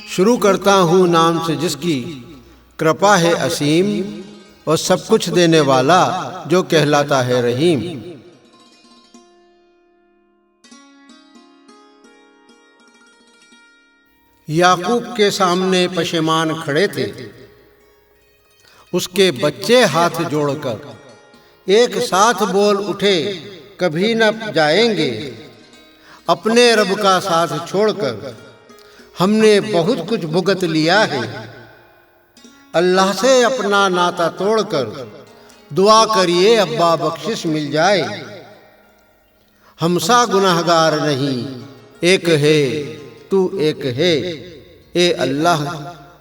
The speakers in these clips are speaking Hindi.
शुरू करता हूँ नाम से जिसकी कृपा है असीम और सब कुछ देने वाला जो कहलाता है रहीम। याकूब के सामने पशेमान खड़े थे। उसके बच्चे हाथ जोड़कर एक साथ बोल उठे, कभी न जाएंगे अपने रब का साथ छोड़कर। हमने बहुत कुछ भुगत लिया है, अल्लाह से अपना नाता तोड़कर। दुआ करिए अब्बा बख्शिश मिल जाए, हमसा गुनाहगार नहीं एक है तू एक है। ए अल्लाह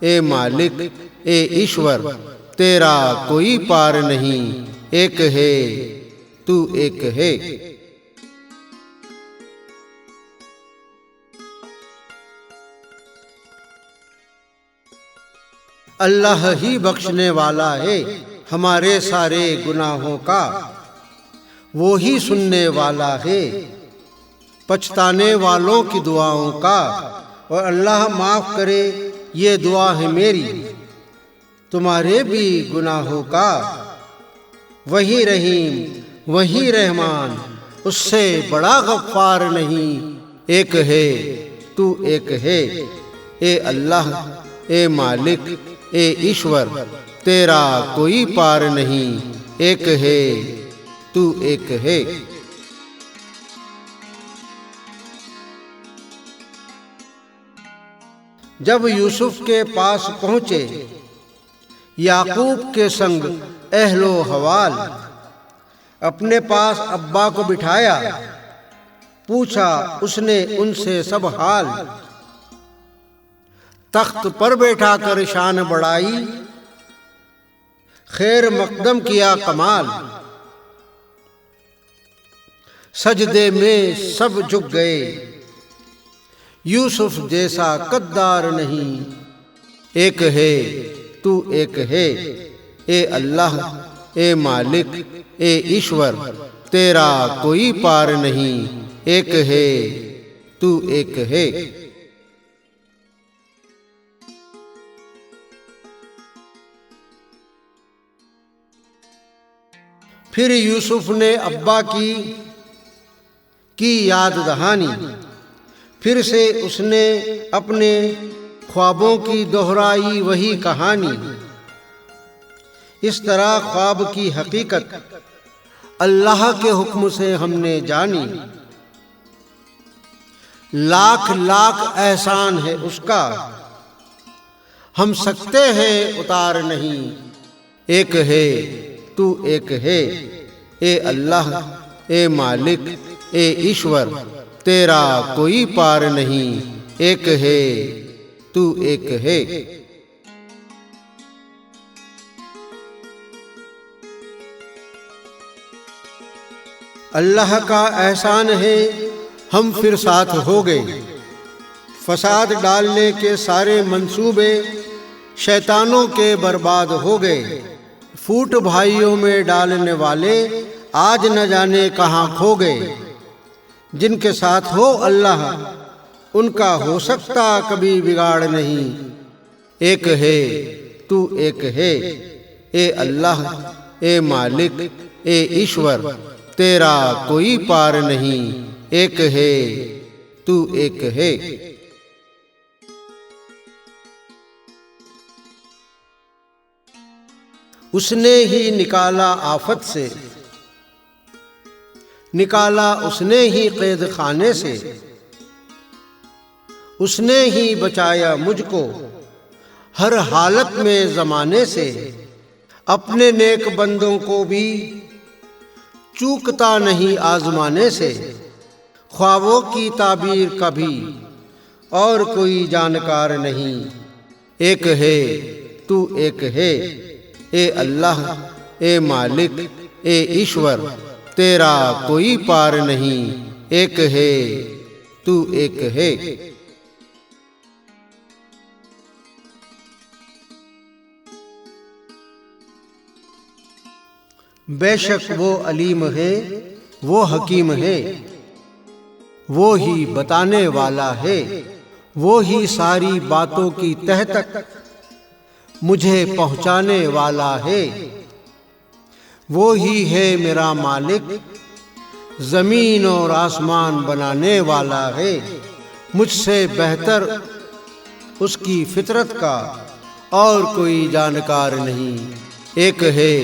ए मालिक ए ईश्वर, तेरा कोई पार नहीं, एक है तू एक है। अल्लाह ही बख्शने वाला है हमारे सारे गुनाहों का, वो ही सुनने वाला है पछताने वालों की दुआओं का। और अल्लाह माफ़ करे ये दुआ है मेरी, तुम्हारे भी गुनाहों का। वही रहीम वही रहमान, उससे बड़ा गफ्फार नहीं, एक है तू एक है। ए अल्लाह ए मालिक ए ईश्वर, तेरा कोई पार नहीं, एक है तू एक है। जब यूसुफ के पास पहुंचे याकूब के संग अहलो हवाल, अपने पास अब्बा को बिठाया, पूछा उसने उनसे सब हाल। तख्त पर बैठा कर शान बढ़ाई, खैर मकदम किया कमाल। सजदे में सब झुक गए, यूसुफ जैसा कद्दार नहीं, एक है तू एक है। ए अल्लाह ए मालिक ए ईश्वर, तेरा कोई पार नहीं, एक है तू एक है। फिर यूसुफ ने अब्बा की याद दहानी, फिर से उसने अपने ख्वाबों की दोहराई वही कहानी। इस तरह ख्वाब की हकीकत अल्लाह के हुक्म से हमने जानी। लाख लाख एहसान है उसका, हम सकते हैं उतार नहीं, एक है तू एक है। ए अल्लाह ए मालिक ए ईश्वर, तेरा कोई पार नहीं, एक है तू एक है। अल्लाह का एहसान है हम फिर साथ हो गए, फसाद डालने के सारे मंसूबे शैतानों के बर्बाद हो गए। फूट भाइयों में डालने वाले आज न जाने कहाँ खो गए। जिनके साथ हो अल्लाह, उनका हो सकता कभी बिगाड़ नहीं, एक है तू एक है। ए अल्लाह ए मालिक ए ईश्वर, तेरा कोई पार नहीं, एक है तू एक है। उसने ही निकाला आफत से, निकाला उसने ही कैद खाने से। उसने ही बचाया मुझको हर हालत में ज़माने से। अपने नेक बंदों को भी चूकता नहीं आजमाने से। ख्वाबों की ताबीर का भी और कोई जानकार नहीं, एक है तू एक है। ए अल्लाह ए मालिक ए ईश्वर, तेरा कोई पार नहीं, एक है तू एक है। बेशक वो अलीम है वो हकीम है, वो ही बताने वाला है, वो ही सारी बातों की तह तक मुझे पहुंचाने वाला है। वो ही है मेरा मालिक, जमीन और आसमान बनाने वाला है। मुझसे बेहतर उसकी फितरत का और कोई जानकार नहीं। एक है,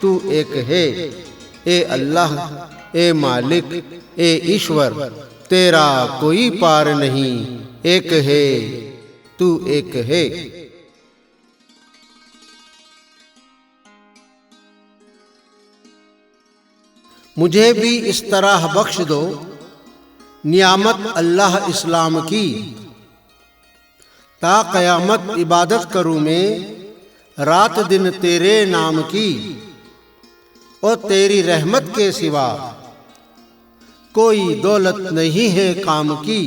तू एक है, ए अल्लाह, ए मालिक, ए ईश्वर, तेरा कोई पार नहीं। एक है, तू एक है। मुझे भी इस तरह बख्श दो नियामत अल्लाह इस्लाम की, ता क़यामत इबादत करूं मैं रात दिन तेरे नाम की। और तेरी रहमत के सिवा कोई दौलत नहीं है काम की।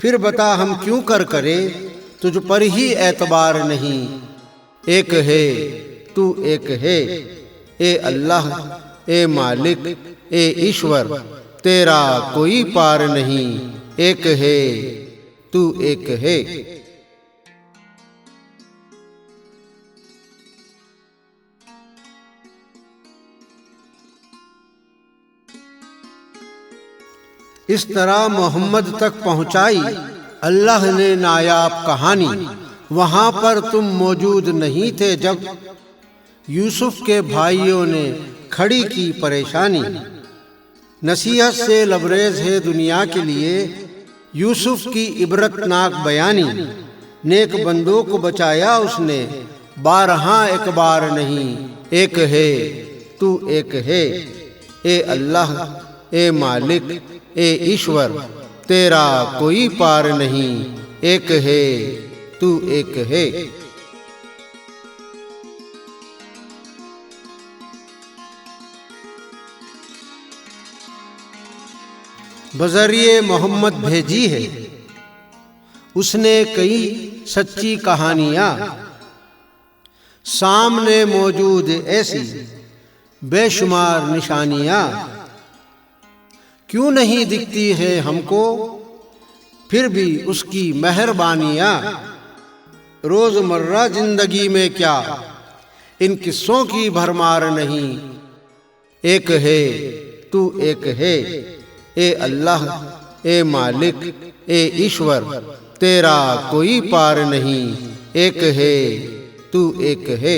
फिर बता हम क्यों कर करे, तुझ पर ही एतबार नहीं। एक है, तू एक है, ए अल्लाह, ए मालिक, ए ईश्वर, तेरा कोई पार नहीं। एक है, तू एक है। इस तरह मोहम्मद तक पहुंचाई अल्लाह ने नायाब कहानी। वहां पर तुम मौजूद नहीं थे जब यूसुफ के भाइयों ने खड़ी की परेशानी। नसीहत से लबरेज है दुनिया के लिए यूसुफ की इबरतनाक बयानी। नेक बंदों को बचाया उसने, बारहा एक बार नहीं। एक है, तू एक है, ए अल्लाह, ए मालिक, ए ईश्वर, तेरा कोई पार नहीं। एक है, तू एक है। बजरिए मोहम्मद भेजी है उसने कई सच्ची कहानियां। सामने मौजूद ऐसी बेशुमार निशानियां। क्यों नहीं दिखती है हमको फिर भी उसकी मेहरबानियां। रोजमर्रा जिंदगी में क्या इन किस्सों की भरमार नहीं। एक है, तू एक है, ए अल्लाह, ए मालिक, ए ईश्वर, तेरा कोई पार नहीं। एक है, तू एक है।